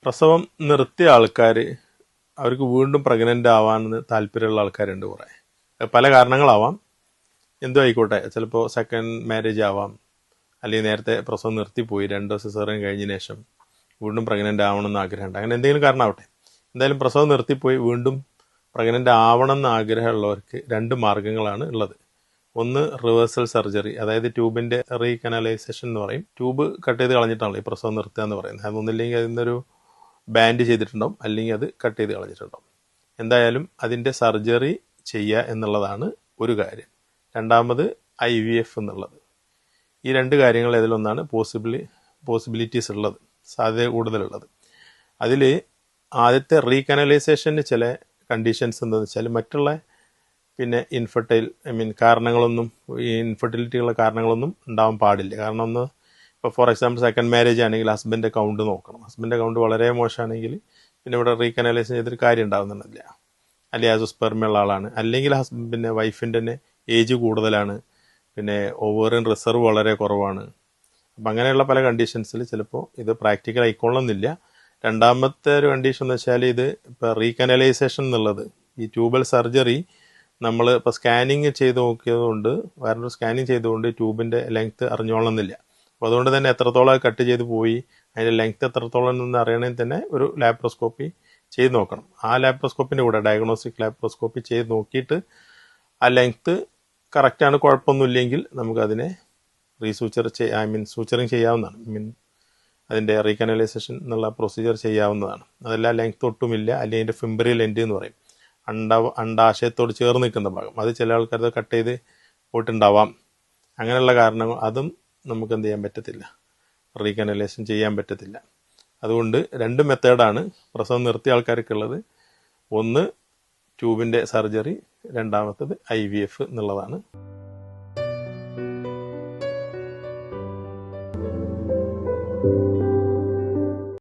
പ്രസവം നിർത്തിയ ആൾക്കാർ അവർക്ക് വീണ്ടും പ്രഗ്നൻ്റ് ആവാമെന്ന് താല്പര്യമുള്ള ആൾക്കാരുണ്ട് കുറേ. പല കാരണങ്ങളാവാം, എന്തോ ആയിക്കോട്ടെ. ചിലപ്പോൾ സെക്കൻഡ് മാരേജ് ആവാം, അല്ലെങ്കിൽ നേരത്തെ പ്രസവം നിർത്തിപ്പോയി 2 സിസേറിയൻ കഴിഞ്ഞതിന് ശേഷം വീണ്ടും പ്രഗ്നൻ്റ് ആവണമെന്ന് ആഗ്രഹമുണ്ട്. അങ്ങനെ എന്തെങ്കിലും കാരണമാവട്ടെ. എന്തായാലും പ്രസവം നിർത്തിപ്പോയി വീണ്ടും പ്രഗ്നൻ്റ് ആവണം എന്ന് ആഗ്രഹമുള്ളവർക്ക് 2 മാർഗങ്ങളാണ് ഉള്ളത്. ഒന്ന് റിവേഴ്സൽ സർജറി, അതായത് ട്യൂബിൻ്റെ റീകനലൈസേഷൻ എന്ന് പറയും. ട്യൂബ് കട്ട് ചെയ്ത് കളഞ്ഞിട്ടാണല്ലോ ഈ പ്രസവം നിർത്തുക എന്ന് പറയുന്നത്. അതൊന്നില്ലെങ്കിൽ അതിന്നൊരു ബാൻഡ് ചെയ്തിട്ടുണ്ടാവും, അല്ലെങ്കിൽ അത് കട്ട് ചെയ്ത് കളഞ്ഞിട്ടുണ്ടാവും. എന്തായാലും അതിൻ്റെ സർജറി ചെയ്യുക എന്നുള്ളതാണ് ഒരു കാര്യം. രണ്ടാമത് IVF എന്നുള്ളത്. ഈ 2 കാര്യങ്ങൾ ഇതിലൊന്നാണ് പോസിബിലിറ്റീസ് ഉള്ളത്, സാധ്യത കൂടുതലുള്ളത്. അതിൽ ആദ്യത്തെ റീകനലൈസേഷന് ചില കണ്ടീഷൻസ് എന്താണെന്ന് വെച്ചാൽ മറ്റുള്ള കാരണങ്ങളൊന്നും, ഈ ഇൻഫെർട്ടിലിറ്റിയുള്ള കാരണങ്ങളൊന്നും ഉണ്ടാവാൻ പാടില്ല. കാരണം ഒന്ന്, ഇപ്പോൾ ഫോർ എക്സാമ്പിൾ സെക്കൻഡ് മാരേജ് ആണെങ്കിൽ ഹസ്ബൻഡ് കൗണ്ട് നോക്കണം. ഹസ്ബൻഡ് കൗണ്ട് വളരെ മോശമാണെങ്കിൽ പിന്നെ ഇവിടെ റീകനലൈസേഷൻ ചെയ്തൊരു കാര്യം ഉണ്ടാവുന്നില്ല. അല്ലെങ്കിൽ ആസോസ്പെർമുള്ള ആളാണ്, അല്ലെങ്കിൽ വൈഫിൻ്റെ തന്നെ ഏജ് കൂടുതലാണ്, പിന്നെ ഓവറിൻ റിസർവ് വളരെ കുറവാണ്. അപ്പം അങ്ങനെയുള്ള പല കണ്ടീഷൻസിൽ ചിലപ്പോൾ ഇത് പ്രാക്ടിക്കൽ ആയിക്കൊള്ളുന്നില്ല. രണ്ടാമത്തെ ഒരു കണ്ടീഷൻ എന്ന് വെച്ചാൽ ഇത് ഇപ്പോൾ റീകനലൈസേഷൻ എന്നുള്ളത്, ഈ ട്യൂബൽ സർജറി നമ്മൾ ഇപ്പോൾ സ്കാനിങ് ചെയ്ത് നോക്കിയതുകൊണ്ട്, വേറൊരു സ്കാനിങ് ചെയ്തുകൊണ്ട് ട്യൂബിൻ്റെ ലെങ്ത്ത് അറിഞ്ഞോളണമെന്നില്ല. അപ്പോൾ അതുകൊണ്ട് തന്നെ എത്രത്തോളം കട്ട് ചെയ്ത് പോയി, അതിൻ്റെ ലെങ്ത്ത് എത്രത്തോളം എന്ന് അറിയണമെങ്കിൽ തന്നെ ഒരു ലാപ്രോസ്കോപ്പി ചെയ്ത് നോക്കണം. ആ ലാപ്രോസ്കോപ്പിൻ്റെ കൂടെ ഡയഗ്നോസ്റ്റിക് ലാപ്രോസ്കോപ്പി ചെയ്ത് നോക്കിയിട്ട് ആ ലെങ്ത്ത് കറക്റ്റാണ്, കുഴപ്പമൊന്നുമില്ലെങ്കിൽ നമുക്കതിനെ സൂച്ചറിങ് ചെയ്യാവുന്നതാണ്. അതിൻ്റെ റീകനലൈസേഷൻ എന്നുള്ള പ്രൊസീജിയർ ചെയ്യാവുന്നതാണ്. അതെല്ലാം ലെങ്ത്ത് ഒട്ടുമില്ല, അല്ലെങ്കിൽ അതിൻ്റെ ഫിംബ്രിയൽ എൻഡ് എന്ന് പറയും, അണ്ടാശയത്തോട് ചേർന്ന് നിൽക്കുന്ന ഭാഗം, അത് ചില ആൾക്കാരത് കട്ട് ചെയ്ത് പോയിട്ടുണ്ടാവാം. അങ്ങനെയുള്ള കാരണങ്ങൾ അതും നമുക്ക് എന്ത് ചെയ്യാൻ പറ്റത്തില്ല, റീകനലൈസേഷൻ ചെയ്യാൻ പറ്റത്തില്ല. അതുകൊണ്ട് 2 മെത്തേഡാണ് പ്രസവം നിർത്തിയ ആൾക്കാർക്കുള്ളത്. ഒന്ന് ട്യൂബിൻ്റെ സർജറി, രണ്ടാമത്തത് IVF എന്നുള്ളതാണ്.